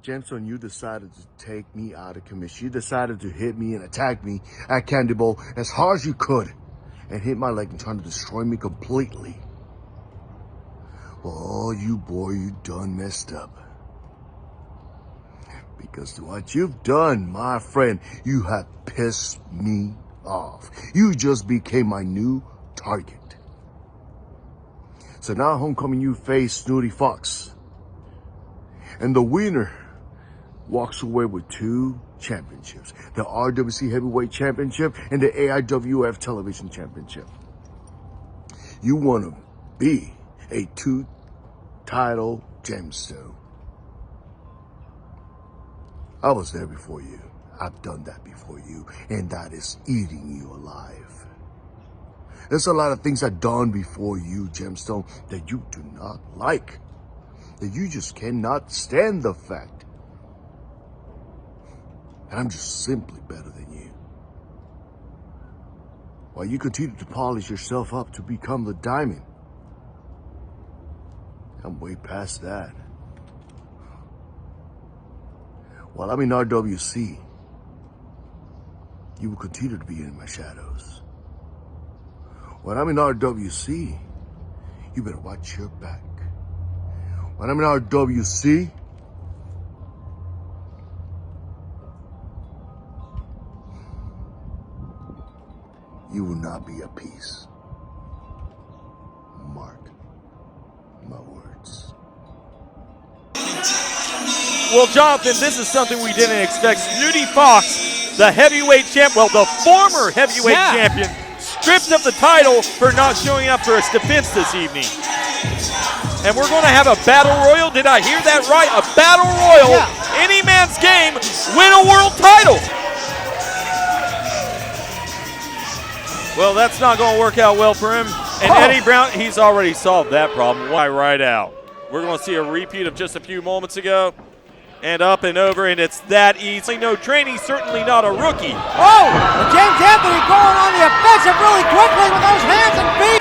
Gemstone, you decided to take me out of commission. You decided to hit me and attack me at Candy Bowl as hard as you could and hit my leg and trying to destroy me completely. Well, you boy, you done messed up. Because to what you've done, my friend, you have pissed me off. You just became my new target. So now, homecoming, you face Snooty Fox. And the winner walks away with 2 championships. The RWC Heavyweight Championship and the AIWF Television Championship. You want to be a 2-title Gemstone. I was there before you. I've done that before you. And that is eating you alive. There's a lot of things I've done before you, Gemstone, that you do not like. That you just cannot stand the fact. And I'm just simply better than you. While you continue to polish yourself up to become the diamond, I'm way past that. While I'm in RWC, you will continue to be in my shadows. When I'm in RWC, you better watch your back. When I'm in RWC, you will not be at peace. Mark my words. Well, Jonathan, this is something we didn't expect. Snooty Fox, the heavyweight champ, well, the former heavyweight champion, stripped of the title for not showing up for its defense this evening. And we're going to have a battle royal. Did I hear that right? A battle royal. Yeah. Any man's game, win a world title. Well, that's not going to work out well for him. And Eddie Brown, he's already solved that problem. Why right out? We're going to see a repeat of just a few moments ago. And up and over, and it's that easy. No training, certainly not a rookie. Oh, James Anthony going on the offensive really quickly with those hands and feet.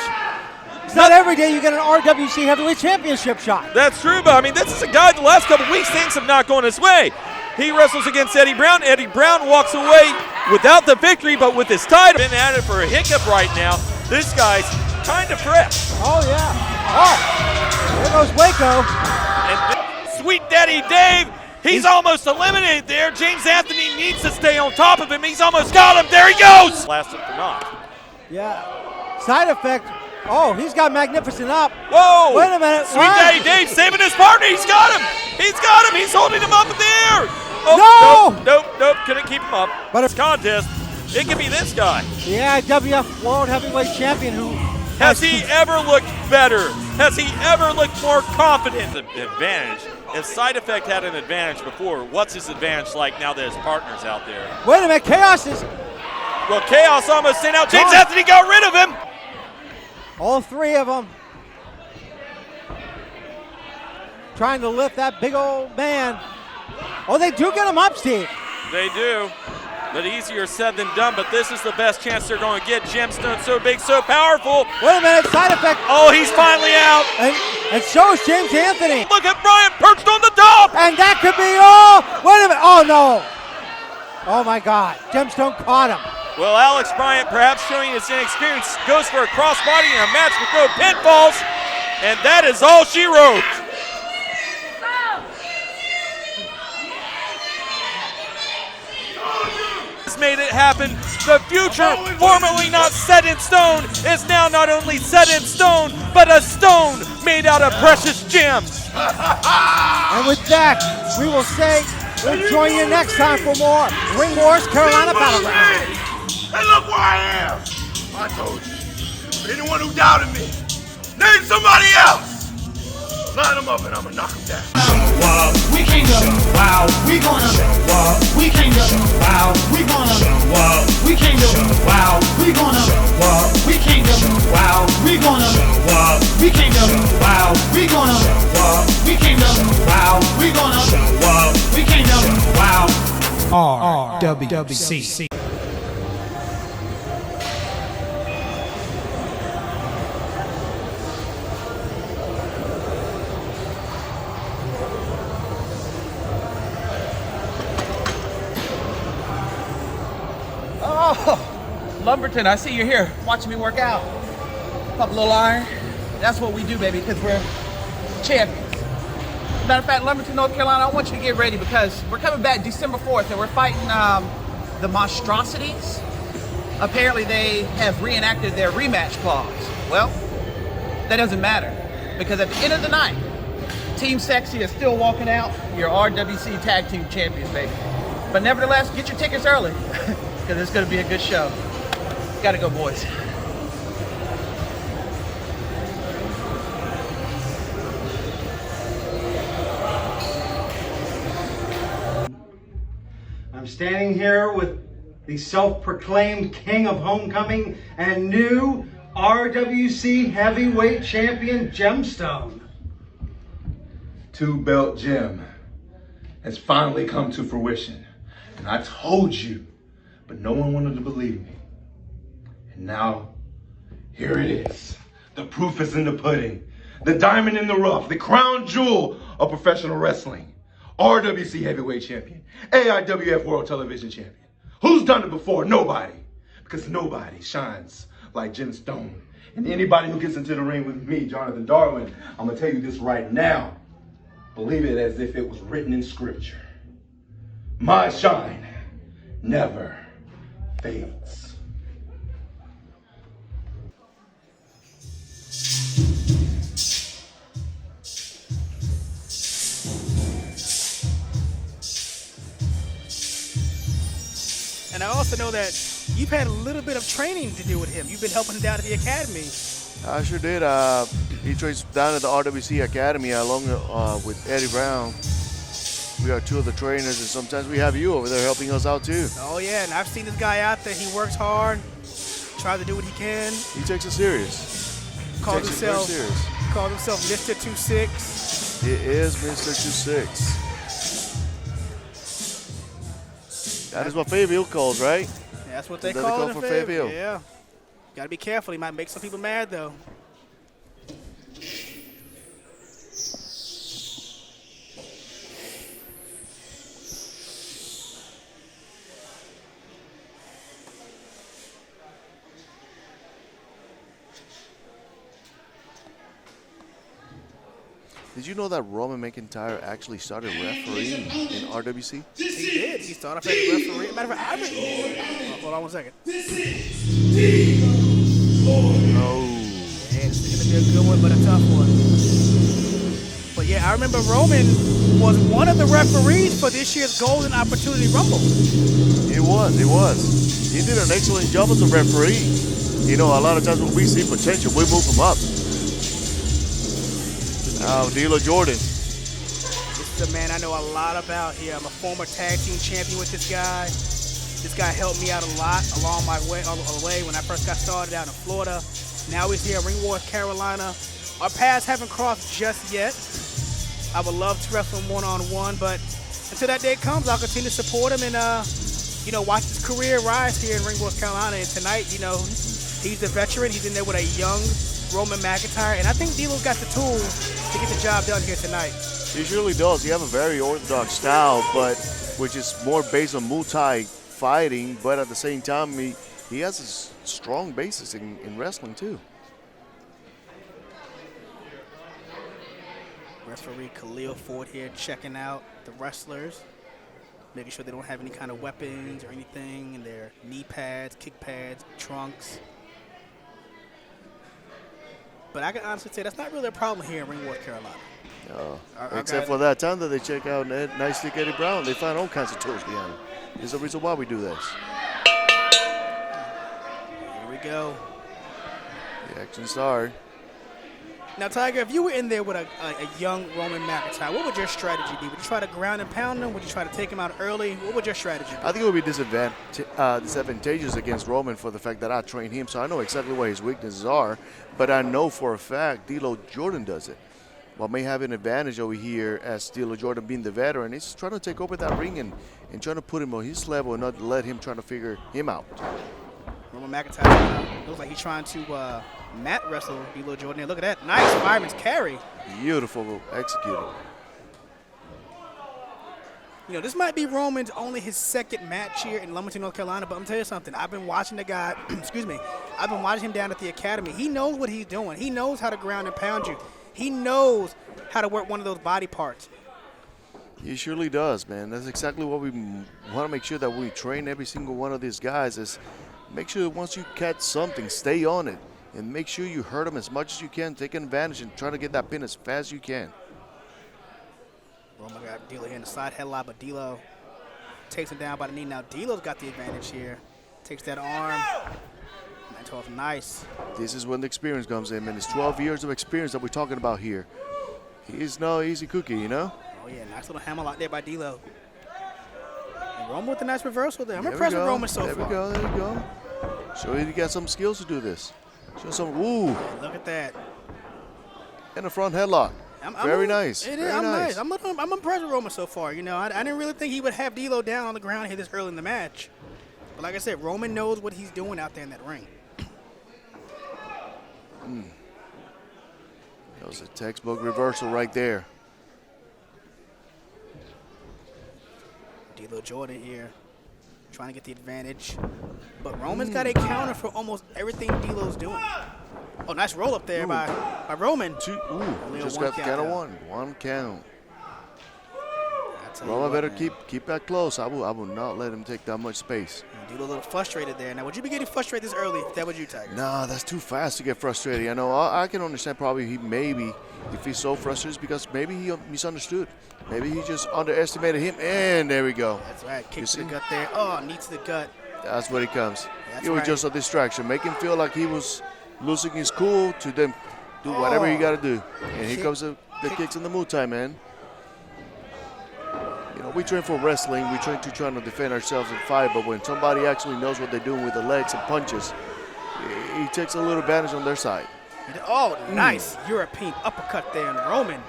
It's not every day you get an RWC Heavyweight Championship shot. That's true, but I mean, this is a guy the last couple weeks, things have not gone his way. He wrestles against Eddie Brown. Eddie Brown walks away without the victory, but with his title. Been at it for a hiccup right now. This guy's kind of fresh. Oh, yeah. Oh, there goes Waco. And Sweet Daddy Dave, he's almost eliminated there. James Anthony needs to stay on top of him. He's almost got him. There he goes. Lasted for naught. Yeah. Side effect. Oh, he's got Magnificent up. Whoa. Wait a minute. Sweet Daddy Dave saving his partner. He's got him. He's got him. He's holding him up in the air. Oh, no. Nope. Couldn't keep him up. But it's contest. It could be this guy. The IWF World Heavyweight Champion who has he ever looked better? Has he ever looked more confident? The advantage. If Side Effect had an advantage before, what's his advantage like now that his partner's out there? Wait a minute, Chaos is... Well, Chaos almost sent out. James Anthony got rid of him. All 3 of them trying to lift that big old man. Oh, they do get him up, Steve. They do, but easier said than done, but this is the best chance they're going to get. Gemstone so big, so powerful. Wait a minute, Side Effect. Oh, he's finally out. And so is James Anthony. Look at Brian perched on the top. And that could be all. Wait a minute. Oh, no. Oh, my God. Gemstone caught him. Well, Alex Bryant, perhaps showing his inexperience, goes for a crossbody in a match with no pinfalls, and that is all she wrote. Made it happen. The future, formerly not set in stone, is now not only set in stone, but a stone made out of precious gems. And with that, we will say we'll join you next time for more Ring Wars Carolina Battlegrounds. Hey, look where I am. I told you. For anyone who doubted me, name somebody else. Line them up and I'm gonna knock them down. We came to wow, we gonna wow, we came to wow, we gonna wow, we came to wow, we gonna wow, we came to wow, we gonna wow, we came to wow, we gonna wow, we came to wow, we gonna wow, we came to wow. RWC. Lumberton, I see you're here watching me work out. Pop a little iron. That's what we do, baby, because we're champions. Matter of fact, Lumberton, North Carolina, I want you to get ready because we're coming back December 4th and we're fighting the Monstrosities. Apparently they have reenacted their rematch clause. Well, that doesn't matter because at the end of the night, Team Sexxxy is still walking out. Your RWC Tag Team Champions, baby. But nevertheless, get your tickets early because it's going to be a good show. Gotta go, boys. I'm standing here with the self-proclaimed king of homecoming and new RWC heavyweight champion, Gemstone. Two-belt Gem has finally come to fruition. And I told you, but no one wanted to believe me. And now, here it is. The proof is in the pudding. The diamond in the rough, the crown jewel of professional wrestling. RWC heavyweight champion, AIWF world television champion. Who's done it before? Nobody. Because nobody shines like Gemstone. And anybody who gets into the ring with me, Jonathan Darwin, I'm gonna tell you this right now. Believe it as if it was written in scripture. My shine never fades. And I also know that you've had a little bit of training to do with him. You've been helping him down at the academy. I sure did. He trains down at the RWC Academy along with Eddie Brown. We are two of the trainers, and sometimes we have you over there helping us out too. Oh yeah, and I've seen this guy out there. He works hard, tries to do what he can. He takes it serious. Calls himself Mr. 26. He is Mr. 26. That is what Fayetteville calls, right? Yeah, that's what they That's call what it they in call for Fayetteville. Fayetteville. Yeah. Gotta be careful. He might make some people mad though. Did you know that Roman McIntyre actually started refereeing in RWC? He did. He started off as a referee. Matter of fact, hold on one second. No. Yeah, this is gonna be a good one, but a tough one. But yeah, I remember Roman was one of the referees for this year's Golden Opportunity Rumble. He was. He did an excellent job as a referee. You know, a lot of times when we see potential, we move him up. Dilo Jordan. This is a man I know a lot about here. I'm a former tag team champion with this guy. This guy helped me out a lot along the way when I first got started out in Florida. Now he's here in Ringwood, North Carolina. Our paths haven't crossed just yet. I would love to wrestle him one-on-one, but until that day comes, I'll continue to support him and, watch his career rise here in Ringwood, North Carolina. And tonight, he's the veteran. He's in there with a young Roman McIntyre, and I think Dilo's got the tools to get the job done here tonight. He surely does. He has a very orthodox style, but which is more based on Muay Thai fighting, but at the same time, he has a strong basis in wrestling too. Referee Khalil Ford here checking out the wrestlers, making sure they don't have any kind of weapons or anything in their knee pads, kick pads, trunks. But I can honestly say that's not really a problem here in Ringwood, North Carolina. Except for that time that they check out Nice Stick Eddie Brown, they find all kinds of tools behind him. There's a reason why we do this. Here we go. The action star. Now, Tiger, if you were in there with a young Roman McIntyre, what would your strategy be? Would you try to ground and pound him? Would you try to take him out early? What would your strategy be? I think it would be disadvantageous against Roman for the fact that I trained him, so I know exactly what his weaknesses are. But I know for a fact Dilo Jordan does it. What may have an advantage over here as Dilo Jordan being the veteran is trying to take over that ring and trying to put him on his level and not let him trying to figure him out. Roman McIntyre looks like he's trying to mat wrestle Dilo Jordan. Look at that. Nice fireman's carry. Beautiful executed. You know, this might be Roman's only his second match here in Lumberton, North Carolina, but I'm telling you something. I've been watching the guy, excuse me, I've been watching him down at the academy. He knows what he's doing. He knows how to ground and pound you. He knows how to work one of those body parts. He surely does, man. That's exactly what we want to make sure that we train every single one of these guys is make sure that once you catch something, stay on it. And make sure you hurt them as much as you can, take advantage and try to get that pin as fast as you can. Roman got Dilo here in the side headlock, but Dilo takes him down by the knee. Now Dilo's got the advantage here. Takes that arm. 9-12, nice. This is when the experience comes in, man. It's 12 years of experience that we're talking about here. He's no easy cookie, you know? Oh, yeah, nice little hammerlock there by Dilo. And Roman with a nice reversal there. I'm impressed with Roman so far. There we go. Show you got some skills to do this. Show some, ooh. Look at that. And a front headlock. Very nice. It is. I'm nice. I'm impressed with Roman so far. You know, I didn't really think he would have Dilo down on the ground here this early in the match. But like I said, Roman knows what he's doing out there in that ring. That was a textbook reversal right there. Dilo Jordan here, trying to get the advantage. But Roman's got a counter for almost everything Dilo's doing. Oh, nice roll up there by Roman. Just got the count of one. One count. Roman better keep that close. I will not let him take that much space. Dilo a little frustrated there. Now, would you be getting frustrated this early if that was you, Tiger? Nah, that's too fast to get frustrated. I know. I can understand probably if he's so frustrated, it's because maybe he misunderstood. Maybe he just underestimated him. And there we go. That's right. Kick to the gut there. Oh, knee to the gut. That's where he comes. That's it was just a distraction. Make him feel like he was losing his cool to then do whatever you got to do. And here comes the kicks in the Muay Thai, man. You know, we train for wrestling. We train to try to defend ourselves and fight. But when somebody actually knows what they're doing with the legs and punches, he takes a little advantage on their side. Oh, nice European uppercut there on Roman.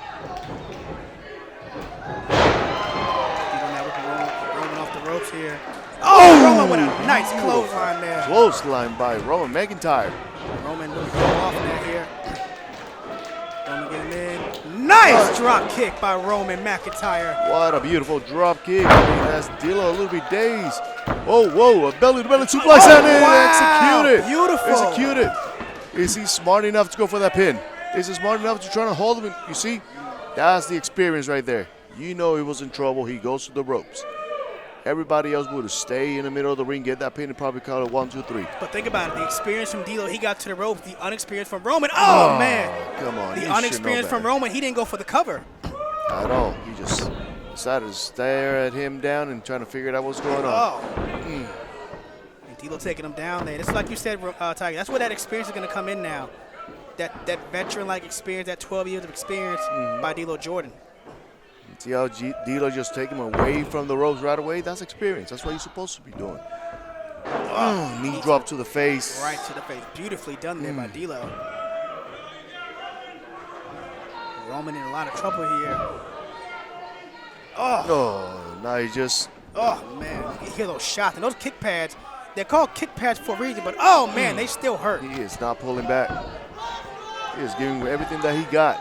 Roman off the ropes here. Oh, Roman with a nice clothesline there. Clothesline by Roman McIntyre. Roman will go off there here. Roman getting in. Nice drop kick by Roman McIntyre. What a beautiful drop kick. I mean, that's Dilo a little bit dazed. Whoa, a belly-to-belly suplex and executed. Beautiful. Executed. Is he smart enough to go for that pin? Is he smart enough to try to hold him? You see, that's the experience right there. You know he was in trouble. He goes to the ropes. Everybody else would stay in the middle of the ring, get that pin, and probably call it 1, 2, 3. But think about it. The experience from Dilo, he got to the ropes. The unexperienced from Roman. Oh, man. Come on. The unexperienced from Roman, he didn't go for the cover. At all. He just decided to stare at him down and trying to figure out what's going on. And Dilo taking him down there. It's like you said, Tiger. That's where that experience is going to come in now. That veteran-like experience, that 12 years of experience by Dilo Jordan. See how Dilo just take him away from the ropes right away? That's experience. That's what you're supposed to be doing. Knee drop to the face. Right to the face. Beautifully done there by Dilo. Roman in a lot of trouble here. Now he just... Oh, man. You hear those shots. And those kick pads, they're called kick pads for a reason, but, oh, man, they still hurt. He is not pulling back. He is giving everything that he got.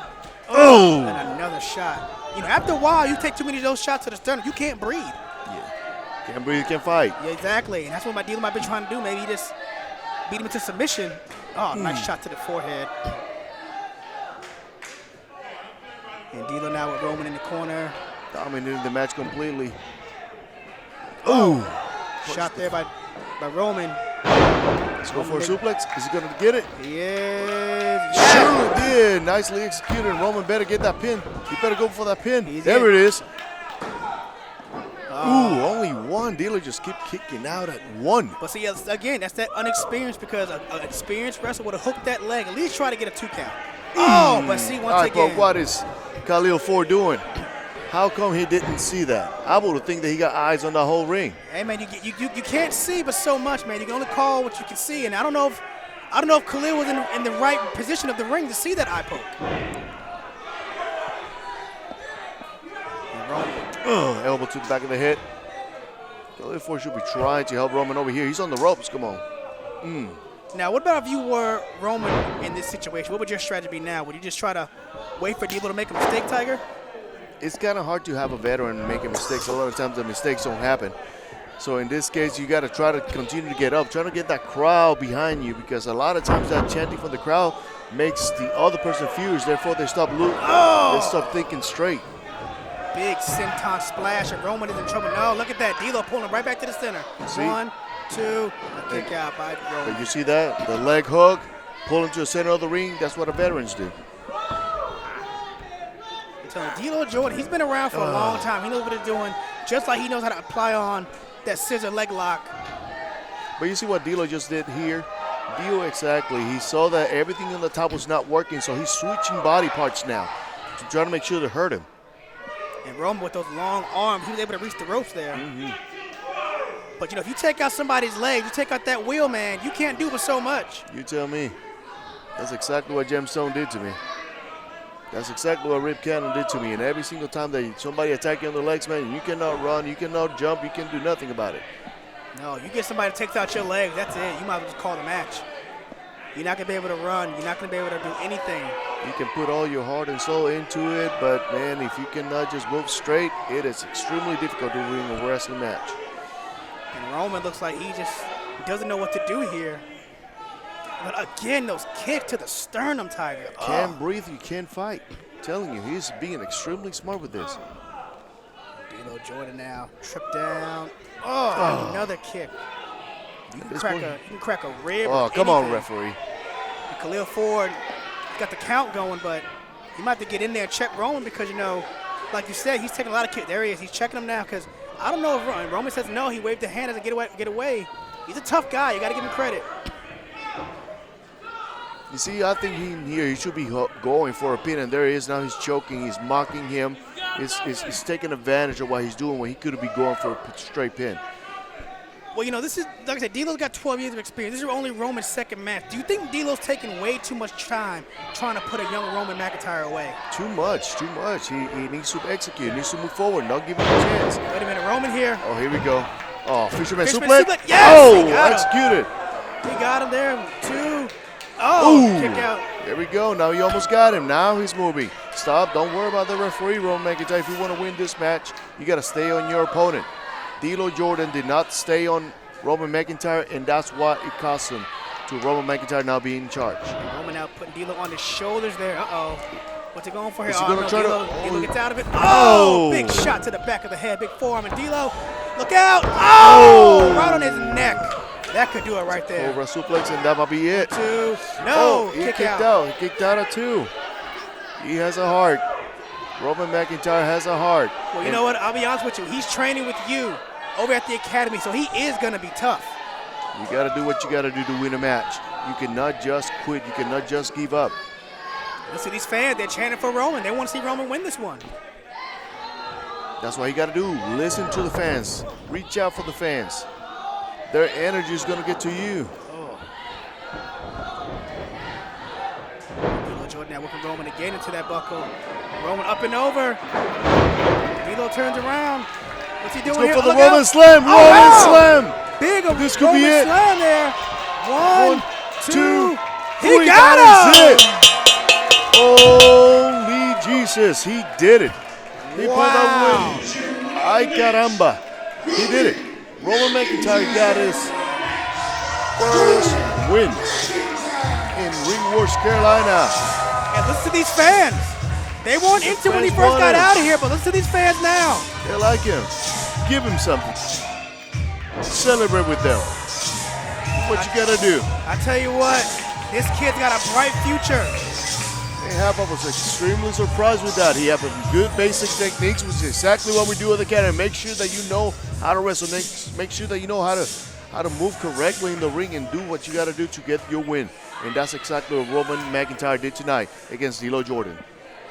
Oh! And another shot. You know, after a while, you take too many of those shots to the sternum, you can't breathe. Yeah. Can't breathe, can't fight. Yeah, exactly. And that's what Dilo might be trying to do. Maybe he just beat him into submission. Oh, nice shot to the forehead. And Dilo now with Roman in the corner. Dominated the match completely. Shot there by Roman. Let's go for a suplex. Is he going to get it? He is. Sure did. Nicely executed. Roman better get that pin. He better go for that pin. There it is. Only one. Dilo just keep kicking out at one. But see, again, that's that unexperienced because an experienced wrestler would have hooked that leg. At least try to get a 2 count. But see, once again. But what is Khalil Ford doing? How come he didn't see that? I would think that he got eyes on the whole ring. Hey man, you can't see but so much, man. You can only call what you can see, and I don't know if Khalil was in the right position of the ring to see that eye poke. Elbow to the back of the head. Khalil Ford should be trying to help Roman over here. He's on the ropes. Come on. Now, what about if you were Roman in this situation? What would your strategy be now? Would you just try to wait for Dilo to make a mistake, Tiger? it's kind of hard to have a veteran making mistakes. A lot of times the mistakes don't happen. So in this case, you got to try to continue to get up, trying to get that crowd behind you, because a lot of times that chanting from the crowd makes the other person furious. Therefore, they stop they stop thinking straight. Big senton splash, and Roman is in trouble. No, look at that. Dilo pulling right back to the center. See? 1, 2, a kick out by Roman. But you see that? The leg hook, pull him to the center of the ring. That's what the veterans do. I'm telling you, Dilo Jordan, he's been around for a long time. He knows what he's doing, just like he knows how to apply on that scissor leg lock. But you see what Dilo just did here? Dilo, exactly. He saw that everything on the top was not working, so he's switching body parts now to try to make sure to hurt him. And Roman with those long arms, he was able to reach the ropes there. But, you know, if you take out somebody's leg, you take out that wheel, man, you can't do but so much. You tell me. That's exactly what Gemstone did to me. That's exactly what Rip Cannon did to me. And every single time that somebody attacks you on the legs, man, you cannot run, you cannot jump, you can do nothing about it. No, you get somebody that takes out your legs, that's it. You might as well just call the match. You're not going to be able to run. You're not going to be able to do anything. You can put all your heart and soul into it, but, man, if you cannot just move straight, it is extremely difficult to win a wrestling match. And Roman looks like he just doesn't know what to do here. But, again, those kicks to the sternum, Tiger. Can't breathe, you can't fight. I'm telling you, he's being extremely smart with this. Dilo Jordan now, trip down. Another kick. You can crack a rib. Oh, come on, referee. And Khalil Ford got the count going, but he might have to get in there and check Roman because, you know, like you said, he's taking a lot of kicks. There he is. He's checking him now because I don't know if Roman says no. He waved the hand as a get away. He's a tough guy. You got to give him credit. You see, I think he should be going for a pin, and there he is. Now he's choking. He's mocking him. He's taking advantage of what he's doing when he could be going for a straight pin. Well, you know, this is, like I said, Dilo's got 12 years of experience. This is only Roman's second match. Do you think Dilo's taking way too much time trying to put a young Roman McIntyre away? Too much. He needs to execute. He needs to move forward. Don't give him a chance. Wait a minute, Roman here. Oh, here we go. Oh, Fisherman suplex. suplex. Yes, executed. He got him there. 2. Oh, kick out. There we go. Now he almost got him. Now he's moving. Stop. Don't worry about the referee, Roman McIntyre. If you want to win this match, you got to stay on your opponent. Dilo Jordan did not stay on Roman McIntyre, and that's what it cost him to Roman McIntyre now being in charge. Roman now putting Dilo on his shoulders there. What's he going for here? Dilo gets out of it. Big shot to the back of the head. Big forearm. And Dilo, look out. Right on his neck. That could do it right there. Over a suplex, and that might be it. 2. No, he kicked out. He kicked out at 2. He has a heart. Roman McIntyre has a heart. Well, you know what? I'll be honest with you. He's training with you over at the academy, so he is going to be tough. You got to do what you got to do to win a match. You cannot just quit. You cannot just give up. Listen, these fans, they're chanting for Roman. They want to see Roman win this one. That's what you got to do. Listen to the fans. Reach out for the fans. Their energy is going to get to you. Dilo Jordan now whipping Roman again into that buckle. Roman up and over. Dilo turns around. What's he doing here? Go for the Roman slam. Roman slam. Big of this could Roman be it. Slam there. 1, 2. He got it. Holy Jesus. He did it. He pulled out win. Ay caramba. He did it. Roman McIntyre got his first win in Ring Wars, Carolina. And listen to these fans. They weren't into when he first got out of here, but listen to these fans now. They like him. Give him something. Celebrate with them. What you gotta do. I tell you what, this kid's got a bright future. I was extremely surprised with that. He has good basic techniques, which is exactly what we do at the academy. Make sure that you know how to wrestle. Make sure that you know how to move correctly in the ring and do what you got to do to get your win. And that's exactly what Roman McIntyre did tonight against Dilo Jordan.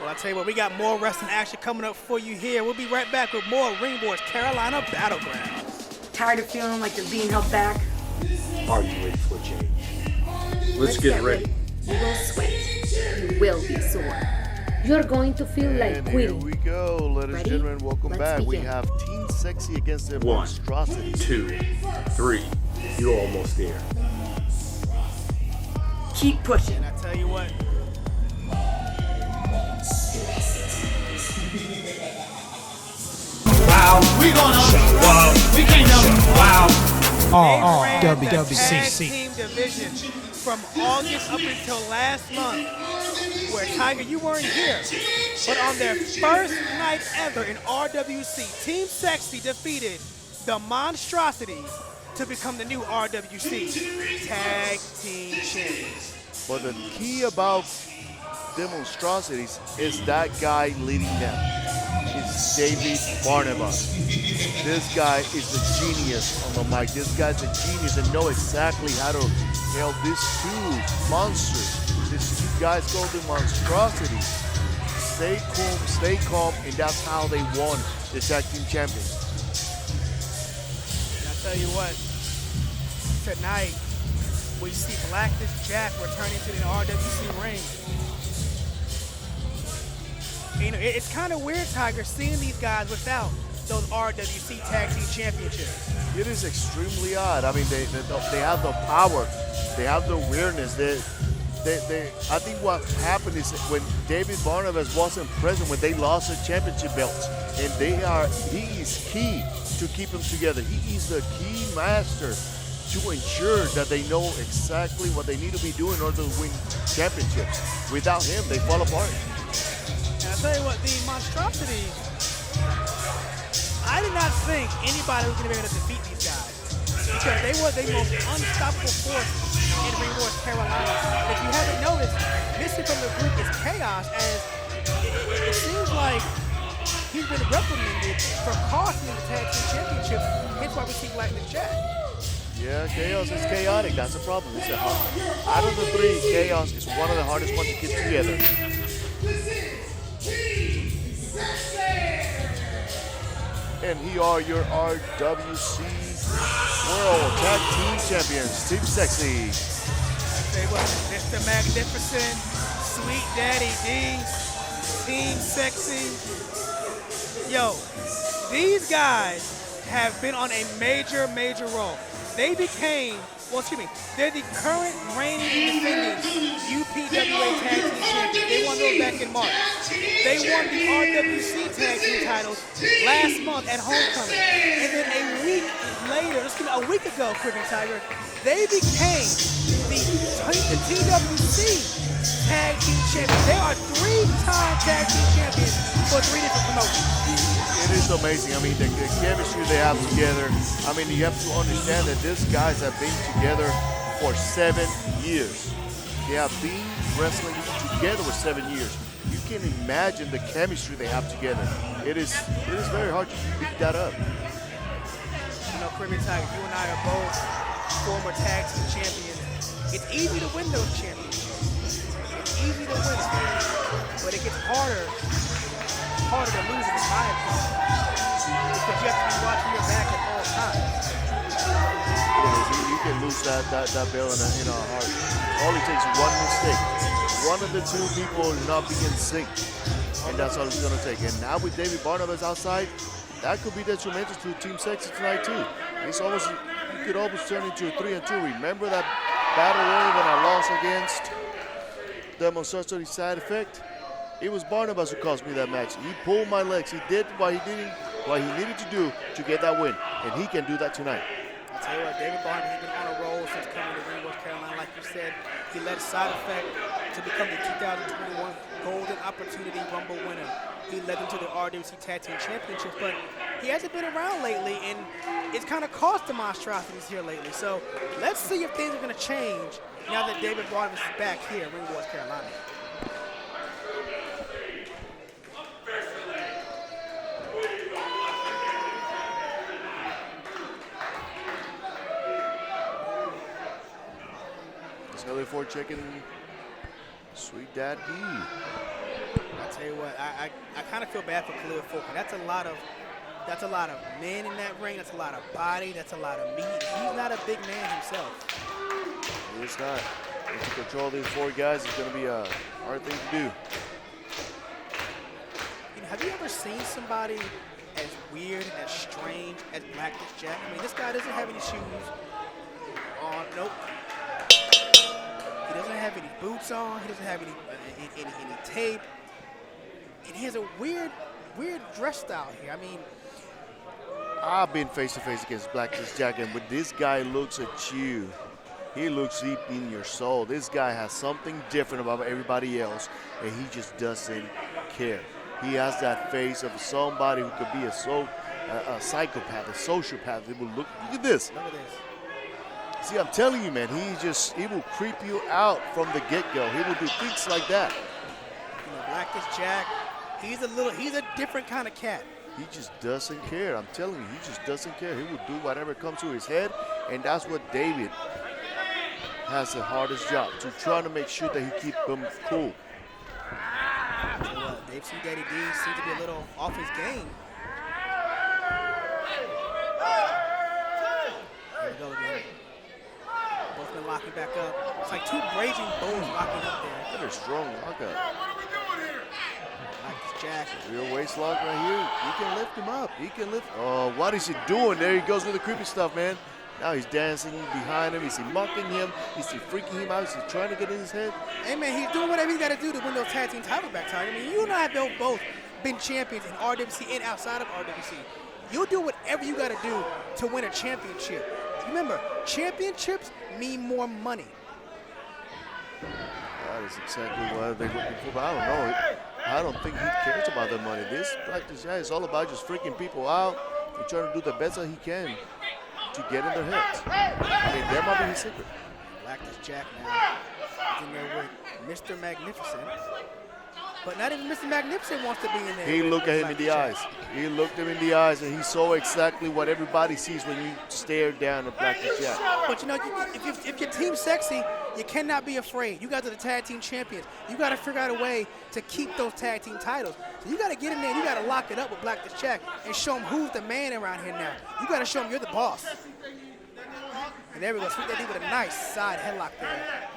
Well, I tell you what, we got more wrestling action coming up for you here. We'll be right back with more Ring Wars Carolina Battlegrounds. Tired of feeling like you're being held back? Are you ready for a change? Let's get ready. You will sweat. You will be sore. You're going to feel like quitting. Here we go, ladies and gentlemen. Welcome back. Begin. We have Team Sexxxy against the 1, Monstrosities. 2, 3. You're almost there. Keep pushing. And I tell you what. wow. We gonna show up. We came to show out. Tag team division from August up until last month, where Tiger, you weren't here, but on their first night ever in RWC, Team Sexxxy defeated the Monstrosities to become the new RWC Tag Team Champions. But the key about the Monstrosities is that guy leading them. It's David Barnabas. This guy is a genius on the mic. This guy's a genius and know exactly how to handle these two monsters. These two guys called the Monstrosities. Stay calm, and that's how they won the Tag Team Champions. And I tell you what, tonight we see Blackness Jack returning to the RWC ring. You know, it's kind of weird, Tiger, seeing these guys without those RWC Tag Team Championships. It is extremely odd. I mean, they have the power, they have the awareness. I think what happened is when David Barnabas wasn't present when they lost the championship belts, and he is key to keep them together. He is the key master to ensure that they know exactly what they need to be doing in order to win championships. Without him, they fall apart. And I'll tell you what, the Monstrosities, I did not think anybody was going to be able to defeat these guys, because they were the most unstoppable force in Ringwood, Carolina. And if you haven't noticed, missing from the group is Chaos, as it seems like he's been reprimanded for costing the Tag Team Championship. Hence why we see Blackness Jack. Yeah, Chaos is chaotic. That's the problem. Out of the three, Chaos is one of the hardest ones to keep together. And here are your RWC World Tag Team Champions, Team Sexxxy. Say what, Mr. Magnificent, Sweet Daddy D, Team Sexxxy. Yo, these guys have been on a major role. They became, they're the current reigning defending UPWA Tag Team Champions. They won those back in March. They won the RWC Tag Team titles last month at Homecoming. And then a week ago, Crippin' Tiger, they became the TWC Tag Team Champions. They are 3-time Tag Team Champions for 3 different promotions. It is amazing. I mean, the chemistry they have together. I mean, you have to understand that these guys have been together for 7 years. They have been wrestling together for 7 years. You can imagine the chemistry they have together. It is very hard to pick that up. You know, Crippin' Tiger, you and I are both former Tag Team champions. It's easy to win those championships. It's easy to win, but it gets harder to lose in my opinion. Because you have to be watching your back at all times. You can lose that belt in a heart. All it takes is one mistake. One of the two people not being sync. And that's all it's going to take. And now with David Barnabas outside, that could be detrimental to Team Sexxxy tonight too. You could almost turn into a 3-2. Remember that battle royal when I lost against the Monstrosities side effect? It was Barnabas who cost me that match. He pulled my legs. He did what he needed to do to get that win, and he can do that tonight. I'll tell you what, David Barnabas has been on a roll since coming to Ringwood, Carolina. Like you said, he led Side Effect to become the 2021 Golden Opportunity Rumble winner. He led them to the RWC Tag Team Championship, but he hasn't been around lately, and it's kind of cost the Monstrosities here lately. So let's see if things are going to change now that David Barnabas is back here in Ringwood, Carolina. Taylor for checking Sweet Dad D. I tell you what, I kind of feel bad for Khalil Fulker. That's a lot of men in that ring. That's a lot of body. That's a lot of meat. He's not a big man himself. He is not. And to control these 4 guys is going to be a hard thing to do. You know, have you ever seen somebody as weird and as strange as Blackness Jack? I mean, this guy doesn't have any shoes on. Nope. He doesn't have any boots on. He doesn't have any tape. And he has a weird dress style here. I mean, I've been face to face against Blackest Jack, and when this guy looks at you, he looks deep in your soul. This guy has something different about everybody else, and he just doesn't care. He has that face of somebody who could be a psychopath, a sociopath. He will look at this. Look at this. See, I'm telling you, man, he will creep you out from the get-go. He will do things like that. You know, Blackest Jack, he's a different kind of cat. He just doesn't care. I'm telling you, he just doesn't care. He will do whatever comes to his head, and that's what David has the hardest job, to try to make sure that he keeps them cool. Dave C. Daddy D seems to be a little off his game. There we go again. Both been locking back up. It's like two raging bulls locking up there. They're strong lockup. Blackest Jack. Real waist lock right here. You can lift him up. He can lift. Oh, what is he doing? There he goes with the creepy stuff, man. Now he's dancing behind him. Is he mocking him? Is he freaking him out? Is he trying to get in his head? Hey, man, he's doing whatever he's got to do to win those tag team titles back, Tiger. I mean, you and I have both been champions in RWC and outside of RWC. You'll do whatever you got to do to win a championship. Remember, championships mean more money. That is exactly what they're looking for, but I don't know. I don't think he cares about the money. This Blackest Jack is all about just freaking people out and trying to do the best that he can to get in their heads. I mean, that might be his secret. Blackest Jack now is in there with Mr. Magnificent. But not even Mr. Magnificent wants to be in there. He looked at him in the eyes. He looked him in the eyes, and he saw exactly what everybody sees when you stare down at Blackest Jack. But you know, if your team's sexy, you cannot be afraid. You guys are the tag team champions. You got to figure out a way to keep those tag team titles. So you got to get in there. You got to lock it up with Blackest Jack and show him who's the man around here now. You got to show him you're the boss. And there we go. Sweet Daddy with a nice side headlock there.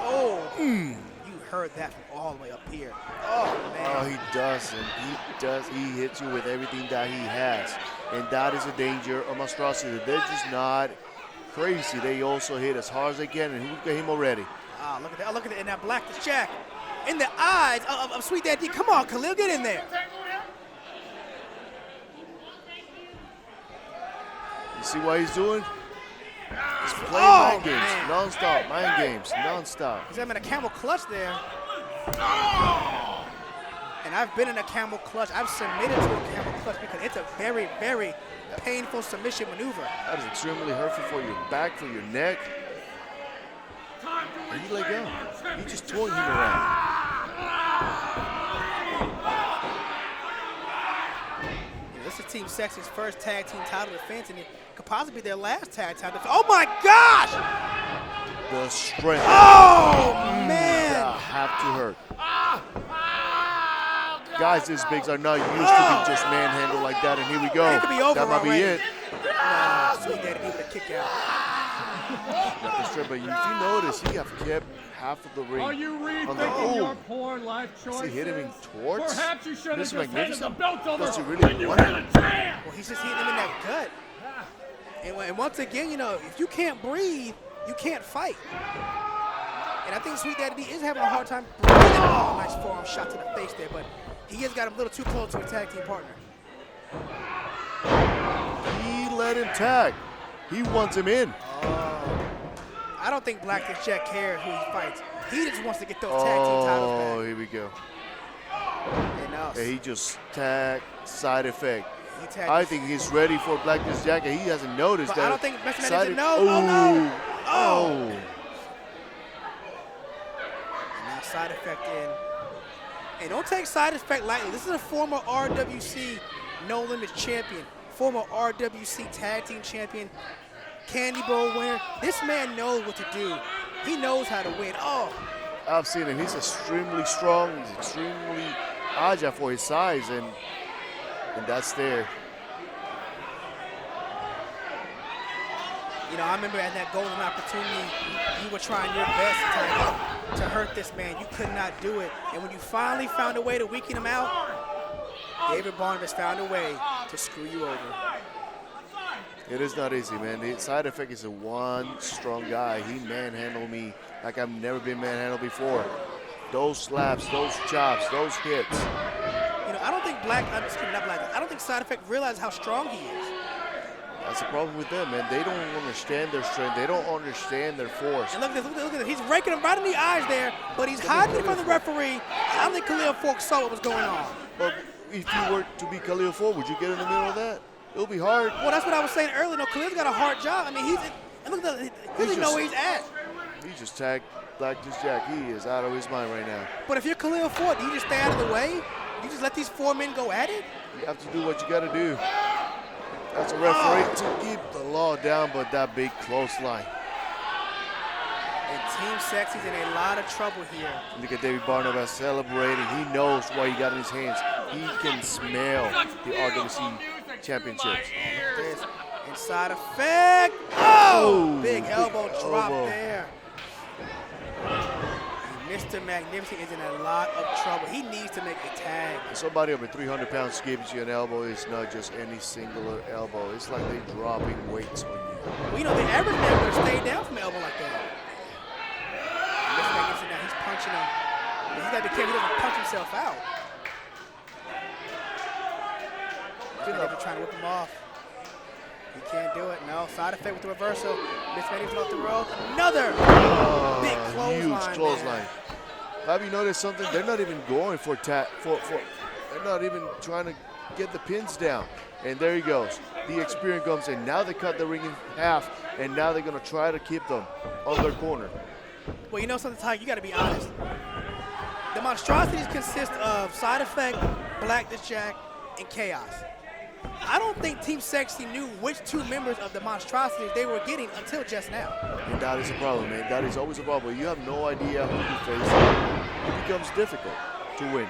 Oh. You heard that from all the way up here. Oh, man. Oh, he doesn't. He does. He hits you with everything that he has. And that is the danger of Monstrosities. They're just not crazy. They also hit as hard as they can, and look at him already. Ah, look at that. Oh, look at it. And that Blackest Jack in the eyes of Sweet Daddy. Come on, Khalil, get in there. You see what he's doing? He's playing mind games, non-stop, mind games, non-stop. He's having a camel clutch there. And I've been in a camel clutch. I've submitted to a camel clutch because it's a very, very painful submission maneuver. That is extremely hurtful for your back, for your neck. And you let go. You just towing him around. This is Team Sexxxy's first tag team title defense, and it could possibly be their last tag title defense. Oh my gosh! The strength. Oh man! That have to hurt. Guys this big are not used to be just manhandled like that, and here we go. It could be over that might already. be it. Sweet Daddy with a kick out. Got the strip, but if you notice, he have kept half of the ring. Are you on the rethinking your poor life choices? Is he hitting him towards? Perhaps you should have This just handed the belt over Does he really when want you it? had a jam. Well, he's just hitting him in that gut. And once again, you know, if you can't breathe, you can't fight. And I think Sweet Daddy is having a hard time breathing. Oh, nice forearm shot to the face there, but he has got him a little too close to a tag team partner. He let him tag. He wants him in. I don't think Blackest Jack cares who he fights. He just wants to get those tag team titles back. Oh, here we go. And now, Yeah, he just tagged side effect. he tagged I think he's ready for Blackest Jack, and he hasn't noticed But that. I don't think Mr. side Manager knows. Oh, Oh, no. oh. And now side effect in. And don't take side effect lightly. This is a former RWC No Limits champion, former RWC tag team champion, Candy Bowl winner. This man knows what to do. He knows how to win. Oh, I've seen him. He's extremely strong. He's extremely agile for his size, and that's there. you know, I remember at that golden opportunity, you were trying your best to hurt this man. You could not do it. And when you finally found a way to weaken him out, David Barnabas found a way to screw you over. It is not easy, man. The side effect is a one strong guy. He manhandled me like I've never been manhandled before. Those slaps, those chops, those hits. You know, I don't think I don't think Side Effect realizes how strong he is. That's the problem with them, man. They don't understand their strength. They don't understand their force. And look at this. He's raking him right in the eyes there, but he's hiding it from the referee. I don't think Khalil Falk saw what was going on. But if you were to be Khalil Falk, would you get in the middle of that? It'll be hard. Well, that's what I was saying earlier. No, Khalil's got a hard job. I mean, he doesn't know where he's at. He just tagged Black Jack. He is out of his mind right now. But if you're Khalil Falk, do you just stay out of the way? You just let these 4 men go at it? You have to do what you got to do. That's a referee to keep the law down, but that big clothesline. And Team Sexxxy's in a lot of trouble here. Look at David Barnabas celebrating. He knows what he got in his hands. He can smell the RWC championships. This inside effect. Oh! Big elbow drop there. Mr. Magnificent is in a lot of trouble. He needs to make a tag. Somebody over 300 pounds gives you an elbow. It's not just any singular elbow. It's like they're dropping weights on you. Well, you know, the average man would have stayed down from an elbow like that. Mr. Magnificent now, he's punching him. But he's got to be careful he doesn't punch himself out. He's trying to whip him off. He can't do it. No, Side Effect with the reversal. Mr. Magnificent off the rope. Another big clothesline. Huge clothesline. Have you noticed something? They're not even going for they're not even trying to get the pins down. And there he goes. The experience comes in. Now they cut the ring in half, and now they're going to try to keep them on their corner. Well, you know something, Ty, you got to be honest. The Monstrosities consist of Side Effect, Black Jack, and Chaos. I don't think Team Sexxxy knew which 2 members of the Monstrosities they were getting until just now. And that is a problem, man. That is always a problem. You have no idea who you face. It becomes difficult to win.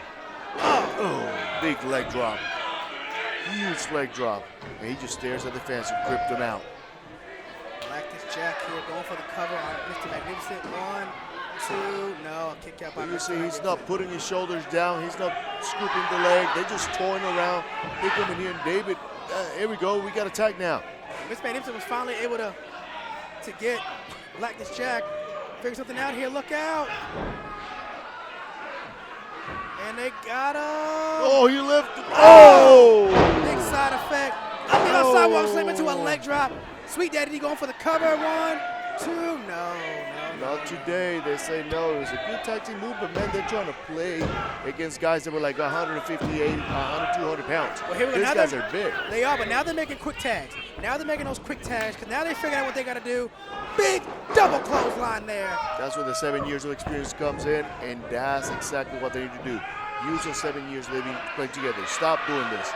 Oh, big leg drop. Huge leg drop. And he just stares at the fence and gripped them out. Black Jack here going for the cover on Mr. Magnificent. 1, 2, no, kick out by You see, he's not putting his shoulders down. He's not scooping the leg. They're just toying around. They come in here and David, here we go. We got a tag now. Mr. Magnificent was finally able to get Black Jack. Figure something out here. Look out. And they got him. Oh, he lifted. Oh! Big Side Effect. On the outside, walk slam into a leg drop. Sweet Daddy going for the cover. 1, 2, no. Not today. They say no. It was a good tag team move, but man, they're trying to play against guys that were like 158, 100, 200 pounds. Well, here we go. These guys are big. They are, but now they're making quick tags. Now they're making those quick tags because now they figured out what they got to do. Big double clothesline there. That's where the 7 years of experience comes in, and that's exactly what they need to do. Use those 7 years they've been playing together. Stop doing this.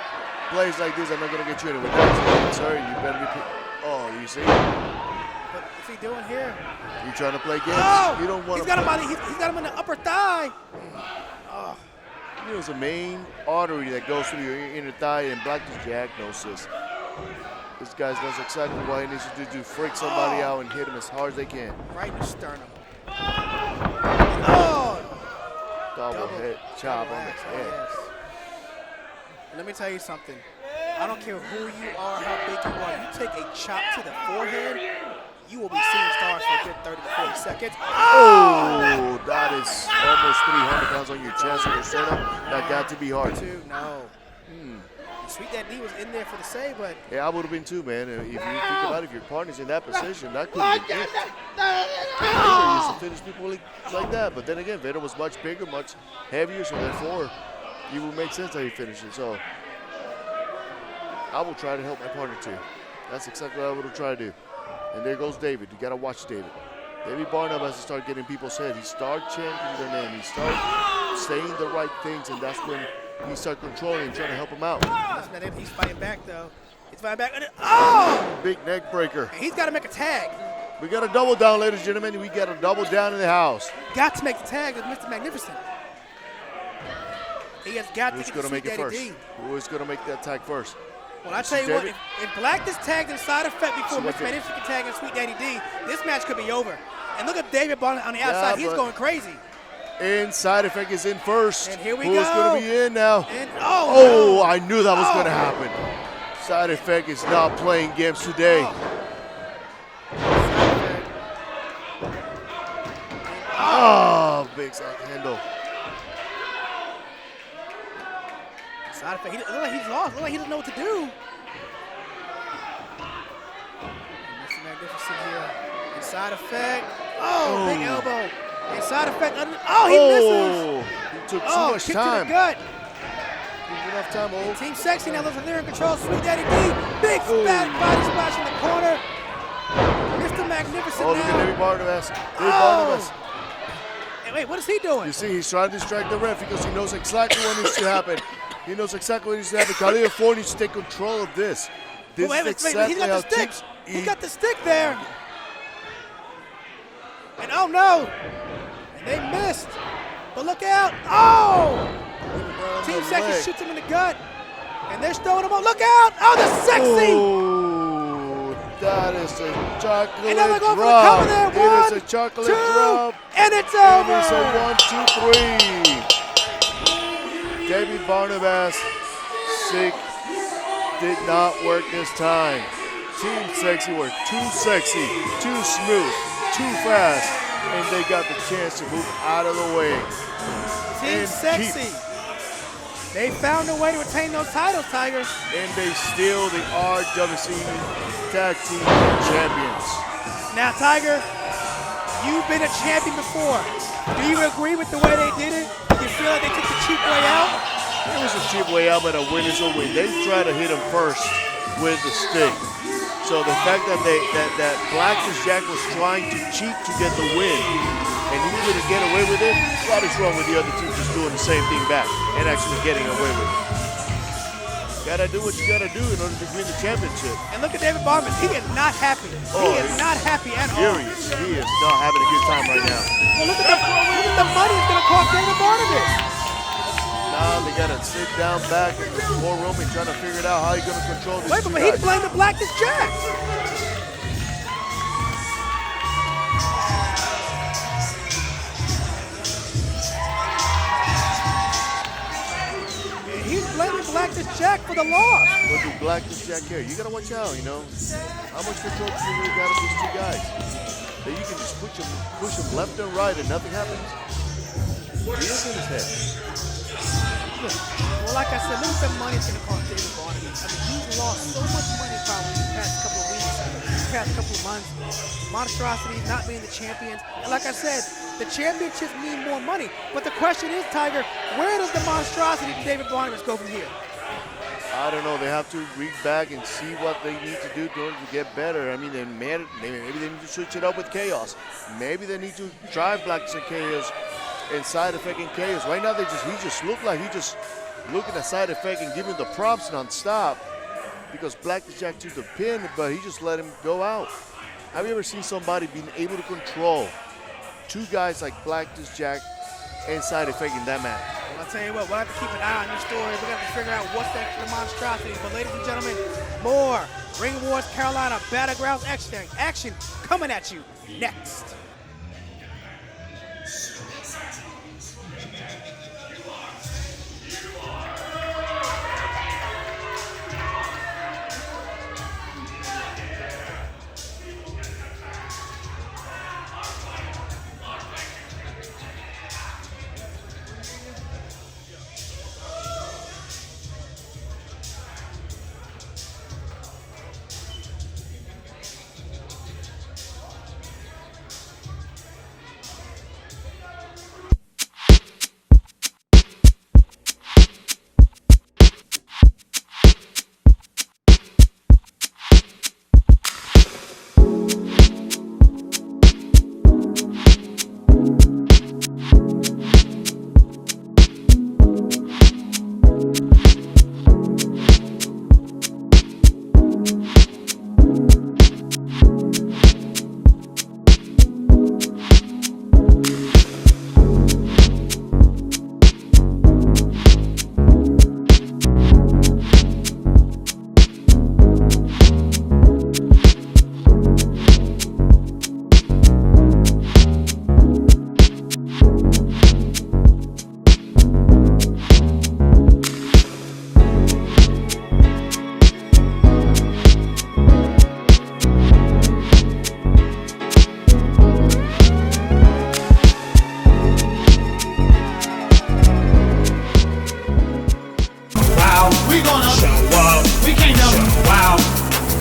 Plays like this are not going to get you anywhere. That's sorry, you better be. Oh, you see? What's he doing here? You trying to play games? Oh, you don't want he's to. He's got him in the upper thigh. Oh. You know, there's a main artery that goes through your inner thigh, and Black Jack knows this. This guy knows exactly what he needs to do to freak somebody out and hit him as hard as they can. Right in the sternum. Oh! Double head chop on the head. Yes. Let me tell you something. I don't care who you are, how big you are. You take a chop to the forehead, you will be seeing stars for a good 30 to 40 seconds. Oh, that is almost 300 pounds on your chest or your sternum. That got to be hard. No. Sweet Daddy was in there for the save, but yeah, I would have been too, man. If you think about it, if your partner's in that position, that could have been it. Vader used to finish people like that, but then again, Vader was much bigger, much heavier, so therefore, it would make sense how he finished it. So I will try to help my partner too. That's exactly what I would have tried to do. And there goes David. You got to watch David. David Barnum has to start getting people's head. He start chanting their name. He start saying the right things, and that's when he start controlling and trying to help him out. He's fighting back, though. He's fighting back. Oh! Big neck breaker. And he's got to make a tag. We got a double down, ladies and gentlemen. We got a double down in the house. Got to make the tag with Mr. Magnificent. He has got to get the make it first? Who is going to make that tag first? Well, I tell you what, if Black is tagged in Side Effect before Mr. Magnificent can tag in Sweet Daddy D, this match could be over. And look at David Barnum on the outside. He's going crazy. And Side Effect is in first. And here we go. Who's going to be in now? And, no. I knew that was going to happen. Side Effect is not playing games today. Big side handle. Side effect. He look like he's lost. Look like he doesn't know what to do. Mr. Magnificent here. And side effect. Oh, big elbow. And side effect. Oh, he misses. He took too much kick time. to the gut. Enough time, Team Sexxxy now looks like they're in control. Sweet Daddy D. Big fat body splash in the corner. Mr. Magnificent look now. at David Barnabas. Barnabas. Hey, wait, what is he doing? You see, he's trying to distract the ref because he knows exactly what needs to happen. He knows exactly what needs to happen. Khalil Ford needs to take control of this. This is exactly he got how the stick. teams He eat. got the stick there. And oh no. And they missed. But look out. Oh! Team Sexxxy shoots him in the gut. And they're throwing him up. Look out! Oh, the Sexxxy! Oh, that is a chocolate And now they're going drop. for the cover there. It One, is a chocolate two, drop. and it's And over. it's a 1, 2, 3. David Barnabas, sick, did not work this time. Team Sexxxy were too sexy, too smooth, too fast, and they got the chance to move out of the way. Team Sexxxy. They found a way to retain those titles, Tiger. And they steal the RWC Tag Team Champions. Now, Tiger, you've been a champion before. Do you agree with the way they did it? Do you feel like they took the cheap way out? It was a cheap way out, but a win is a win. They try to hit him first with the stick. So the fact that that Blackness Jack was trying to cheat to get the win, and he couldn't get away with it, what is wrong with the other team just doing the same thing back and actually getting away with it? Gotta do what you gotta do in order to win the championship. And look at David Barnabas. He is not happy. He is not happy at all. Furious. He is not having a good time right now. Well, look at the money it's going to cost David Barnabas. Now they gotta sit down back in the war room and trying to figure it out how he's gonna control this. Wait, but he blamed the Blackness Jack. He's blaming Blackness Jack for the loss. What do Blackness Jack care? You gotta watch out, you know. How much control do you really got of these two guys? That you can just push them left and right and nothing happens. Wheels in his head. Well, like I said, look at the money it's going to cost David Barnabas. I mean, he's lost so much money probably these past couple of weeks, these past couple of months. Monstrosities not being the champions. And like I said, the championships mean more money. But the question is, Tiger, where does the Monstrosity to David Barnabas go from here? I don't know. They have to read back and see what they need to do in order to get better. I mean, maybe they need to switch it up with Chaos. Maybe they need to try Blackness and Chaos and Side Effect and Chaos. Right now, he just look like he just looking at Side Effect and giving the prompts non-stop because Blackness Jack took the pin, but he just let him go out. Have you ever seen somebody being able to control two guys like Blackness Jack and Side Effect in that manner? Well, I'll tell you what, we'll have to keep an eye on this story. We're going to figure out what's next for the Monstrosities. But ladies and gentlemen, more Ring Wars Carolina Battlegrounds action coming at you next.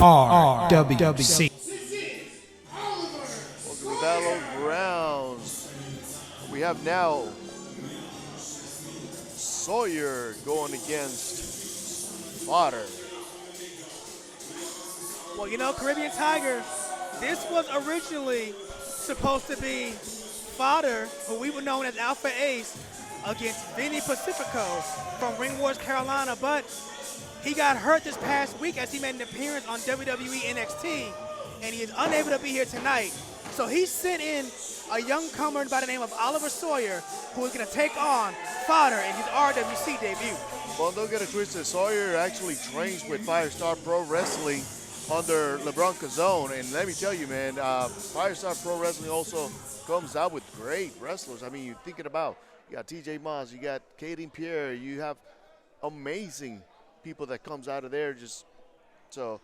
RWC. Welcome to Battlegrounds. We have now Sawyer going against Fodder. Well, you know, Caribbean Tiger, this was originally supposed to be Fodder, who we were known as Alpha Ace, against Vinny Pacifico from Ring Wars Carolina, but he got hurt this past week as he made an appearance on WWE NXT, and he is unable to be here tonight. So he sent in a young comer by the name of Oliver Sawyer, who is going to take on Fodder in his RWC debut. Well, don't get it twisted. Sawyer actually trains with Firestar Pro Wrestling under LeBron Cazone, and let me tell you, man, Firestar Pro Wrestling also comes out with great wrestlers. I mean, you're thinking about, you got TJ Moss, you got Kaden Pierre, you have amazing people that comes out of there. Just so,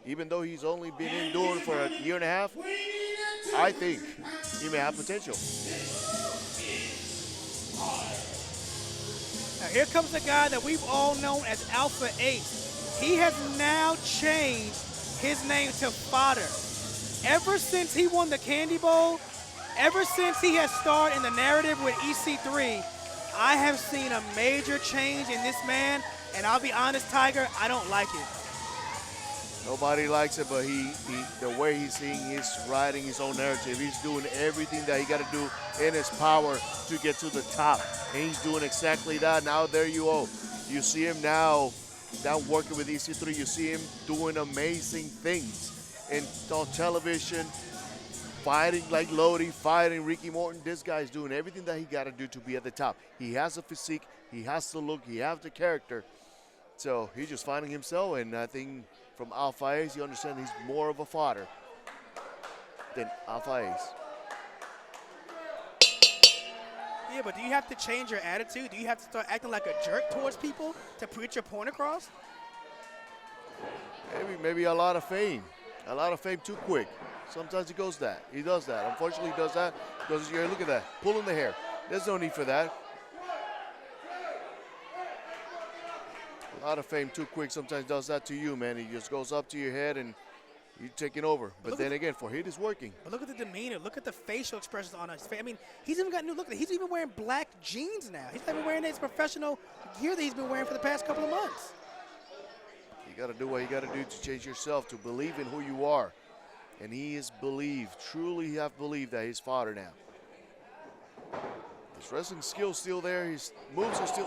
even though he's only been indoors for a year and a half, I think he may have potential. Now here comes the guy that we've all known as Alpha Ace. He has now changed his name to Fodder. Ever since he won the Candy Bowl, ever since he has starred in the narrative with EC3, I have seen a major change in this man, and I'll be honest, Tiger, I don't like it. Nobody likes it, but the way he's writing his own narrative. He's doing everything that he got to do in his power to get to the top, and he's doing exactly that. Now there you go. You see him now down working with EC3. You see him doing amazing things on television, fighting like Lodi, fighting Ricky Morton. This guy's doing everything that he got to do to be at the top. He has a physique, he has the look, he has the character. So he's just finding himself, and I think from Alpha Ace, you understand he's more of a fodder than Alpha Ace. Yeah, but do you have to change your attitude? Do you have to start acting like a jerk towards people to put your point across? Maybe a lot of fame. A lot of fame too quick. Sometimes he does that. Unfortunately, he does that. Because look at that, pulling the hair. There's no need for that. A lot of fame too quick sometimes does that to you, man. He just goes up to your head and you're taking over. But then again, for hit is working. But look at the demeanor. Look at the facial expressions on his face. I mean, he's even got new look. He's even wearing black jeans now. He's not even wearing his professional gear that he's been wearing for the past couple of months. You got to do what you got to do to change yourself, to believe in who you are. And he is truly have believed that he's fodder now. His wrestling skill's still there. His moves are still,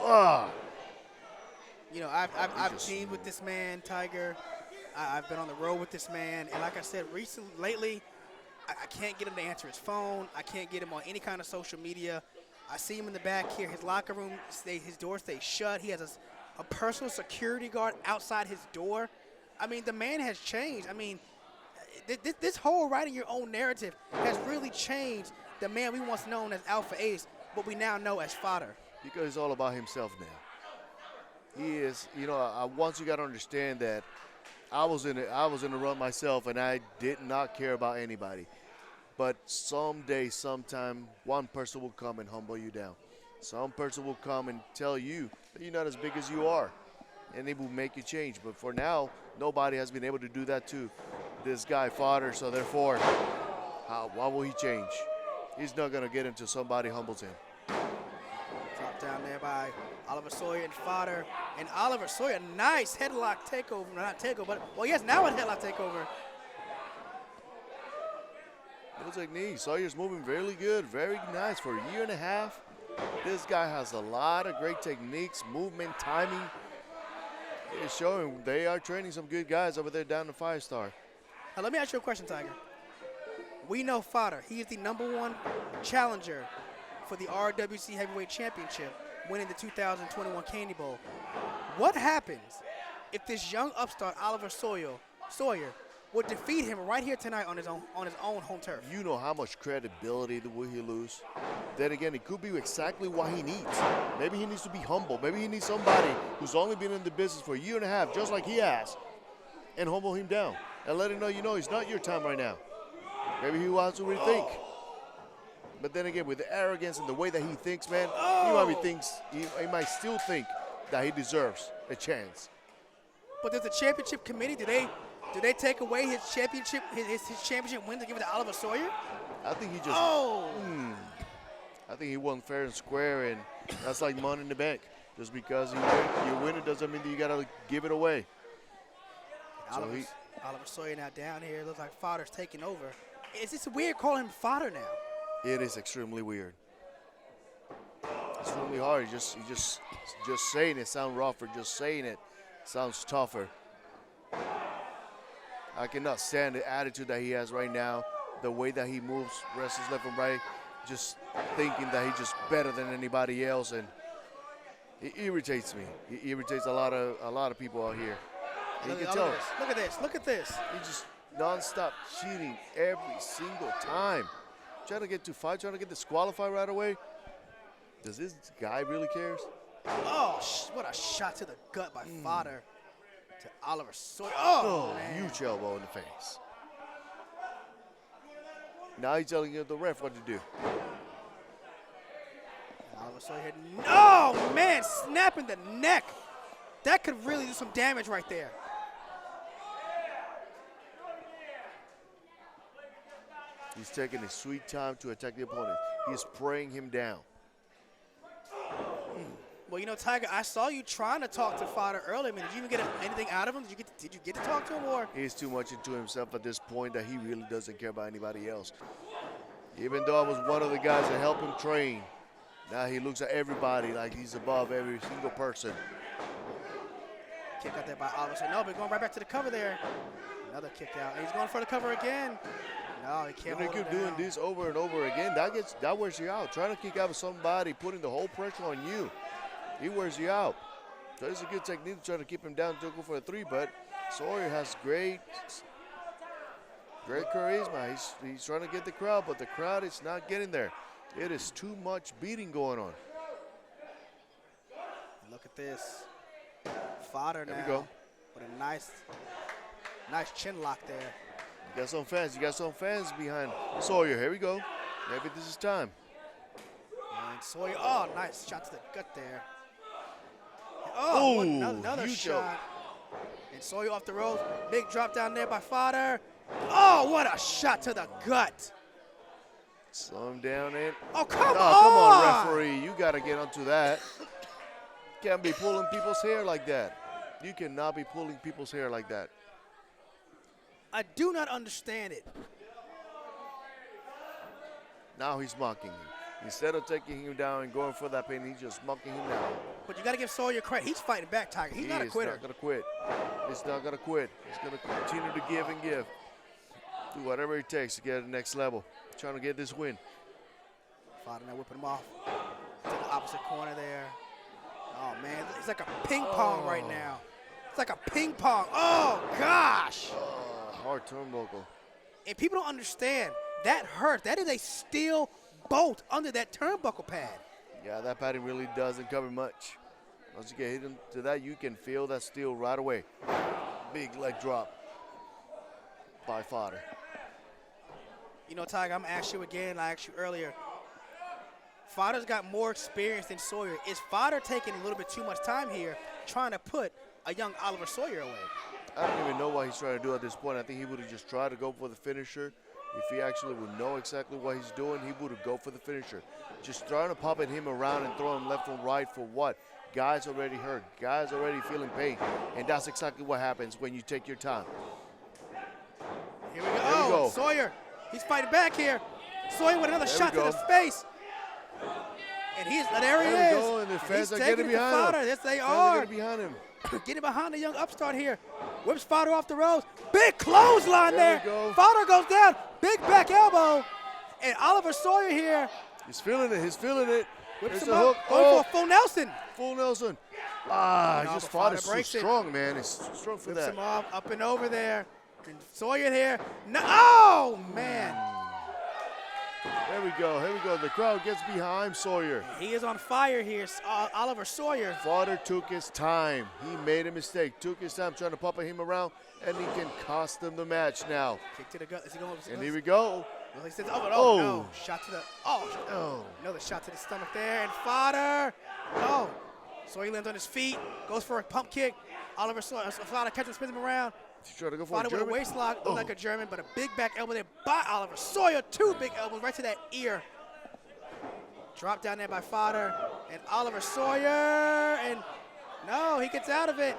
You know, I've teamed with this man, Tiger. I've been on the road with this man. And like I said, lately, I can't get him to answer his phone. I can't get him on any kind of social media. I see him in the back here. His locker room, his door stays shut. He has a personal security guard outside his door. I mean, the man has changed. I mean, this whole writing your own narrative has really changed the man we once known as Alpha Ace, but we now know as Fodder. Because it's all about himself now. He is, once you got to understand that I was in the run myself, and I did not care about anybody. But someday, sometime, one person will come and humble you down. Some person will come and tell you that you're not as big as you are, and it will make you change. But for now, nobody has been able to do that to this guy, Fodder. So therefore, why will he change? He's not going to get until somebody humbles him. Drop down there by Oliver Sawyer and Fodder. And Oliver Sawyer, nice headlock takeover. Not takeover, but, well, yes, now a headlock takeover. No technique. Sawyer's moving really good, very nice for a year and a half. This guy has a lot of great techniques, movement, timing. It's showing they are training some good guys over there down in Firestar. Now, let me ask you a question, Tiger. We know Fodder. He is the #1 challenger for the RWC Heavyweight Championship, winning the 2021 Candy Bowl. What happens if this young upstart, Oliver Sawyer, would defeat him right here tonight on his own home turf? You know how much credibility will he lose? Then again, it could be exactly what he needs. Maybe he needs to be humble. Maybe he needs somebody who's only been in the business for a year and a half, just like he has, and humble him down and let him know, it's not your time right now. Maybe he wants to rethink. But then again, with the arrogance and the way that he thinks, man, he might still think that he deserves a chance. But there's a championship committee. Do they take away his championship, his championship win to give it to Oliver Sawyer? I think he just. Oh! I think he won fair and square, and that's like money in the bank. Just because you win it doesn't mean that you gotta give it away. Oliver Sawyer now down here. Looks like Fodder's taking over. Is this weird calling him Fodder now? It is extremely weird. It's really hard. Just saying it sounds rougher. Just saying it sounds tougher. I cannot stand the attitude that he has right now, the way that he moves, wrestles left and right, just thinking that he's just better than anybody else, and it irritates me. It irritates a lot of people out here. And you can tell. Look at this. Look at this. He just nonstop cheating every single time. Trying to get to fight, trying to get disqualified right away. Does this guy really cares? Oh, what a shot to the gut by Fodder to Oliver Sawyer. Oh, man. Huge elbow in the face. Now he's telling the ref what to do. Oliver Sawyer hit. Oh, man, snapping the neck. That could really do some damage right there. He's taking his sweet time to attack the opponent. He's spraying him down. Well, you know, Tiger, I saw you trying to talk to Fodder earlier. I mean, did you even get anything out of him? Did you get to talk to him, or? He's too much into himself at this point that he really doesn't care about anybody else. Even though I was one of the guys that helped him train, now he looks at everybody like he's above every single person. Kick out there by Oliver Sawyer. No, but going right back to the cover there. Another kick out. He's going for the cover again. No, he can't. When they keep doing this over and over again, that wears you out. Trying to kick out somebody, putting the whole pressure on you, he wears you out. So it's a good technique to try to keep him down to go for a 3, but Sawyer has great charisma. He's trying to get the crowd, but the crowd is not getting there. It is too much beating going on. Look at this. Fodder now. There we go. With a nice chin lock there. You got some fans. You got some fans behind Sawyer. Here we go. Maybe this is time. And Sawyer, oh, nice shot to the gut there. Oh, another shot. And Sawyer off the ropes. Big drop down there by Fodder. Oh, what a shot to the gut. Slow him down in. Oh, come on, referee. You got to get onto that. Can't be pulling people's hair like that. You cannot be pulling people's hair like that. I do not understand it. Now he's mocking him. Instead of taking him down and going for that pin, he's just mocking him down. But you got to give Sawyer credit. He's fighting back, Tiger. He's not a quitter. He's not going to quit. He's not going to quit. He's going to continue to give and give. Do whatever it takes to get to the next level. Trying to get this win. Fodder now whipping him off to the opposite corner there. Oh, man. It's like a ping pong right now. It's like a ping pong. Oh, gosh. Hard turnbuckle. And people don't understand. That hurts. That is a steel bolt under that turnbuckle pad. Yeah, that padding really doesn't cover much. Once you get hit into that, you can feel that steel right away. Big leg drop by Fodder. You know, Tiger, I'm going to ask you again. I asked you earlier. Fodder's got more experience than Sawyer. Is Fodder taking a little bit too much time here trying to put a young Oliver Sawyer away? I don't even know what he's trying to do at this point. I think he would have just tried to go for the finisher. If he actually would know exactly what he's doing, he would have go for the finisher. Just trying to pop at him around and throw him left and right for what? Guys already hurt. Guys already feeling pain. And that's exactly what happens when you take your time. Here we go. Oh, Sawyer. He's fighting back here. Sawyer with another shot to the face. And there he is. Go, and the fans are getting behind him. Yes, they are. Getting behind him. Getting behind the young upstart here. Whips Fodder off the ropes. Big clothesline there. Fodder goes down. Big back elbow. And Oliver Sawyer here. He's feeling it. He's feeling it. Whips him up. Going for a full Nelson. Full Nelson. Just Fodder's so strong, man. He's strong for that. Whips him off. Up and over there. And Sawyer here. No, oh, man. There we go. Here we go. The crowd gets behind Sawyer. He is on fire here, Oliver Sawyer. Fodder took his time. He made a mistake. Took his time trying to pop him around, and he can cost them the match now. Kick to the gut. Is he going? And here we go. Well, he says, no. Shot to the, another shot to the stomach there. And Fodder, Sawyer lands on his feet, goes for a pump kick. Oliver Sawyer, Fodder catches, spins him around. He's trying to go for Fodder a with a German. waist lock, looked like a German, but a big back elbow there by Oliver Sawyer. 2 big elbows right to that ear. Dropped down there by Fodder and Oliver Sawyer, and no, he gets out of it.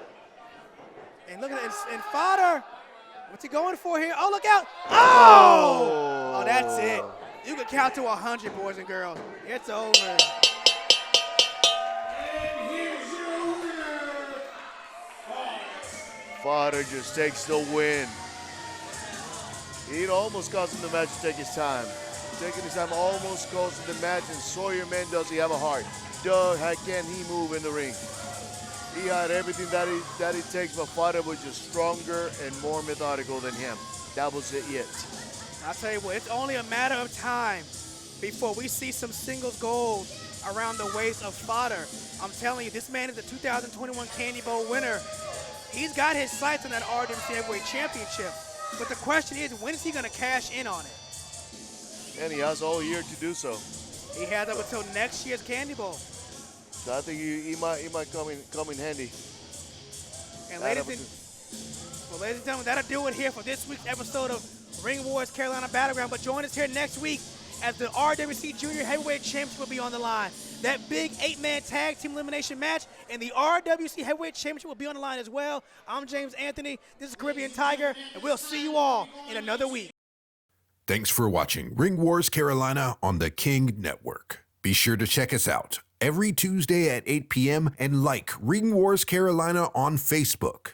And look at it, and Fodder, what's he going for here? Oh, look out! Oh! Oh, that's it. You can count to 100, boys and girls. It's over. Fodder just takes the win. It almost cost him the match to take his time. Taking his time almost cost him the match, and Sawyer, man, does he have a heart? How can he move in the ring? He had everything that it takes, but Fodder was just stronger and more methodical than him. That was it. I'll tell you what, it's only a matter of time before we see some singles gold around the waist of Fodder. I'm telling you, this man is the 2021 Candy Bowl winner. He's got his sights on that RWC Heavyweight Championship. But the question is, when is he going to cash in on it? And he has all year to do so. He has up until next year's Candy Bowl. So I think he might come in handy. And ladies and gentlemen, that'll do it here for this week's episode of Ring Wars Carolina Battleground. But join us here next week as the RWC Junior Heavyweight Championship will be on the line. That big 8-man tag team elimination match and the RWC Heavyweight Championship will be on the line as well. I'm James Anthony. This is Caribbean Tiger, and we'll see you all in another week. Thanks for watching Ring Wars Carolina on the King Network. Be sure to check us out every Tuesday at 8 p.m. and like Ring Wars Carolina on Facebook.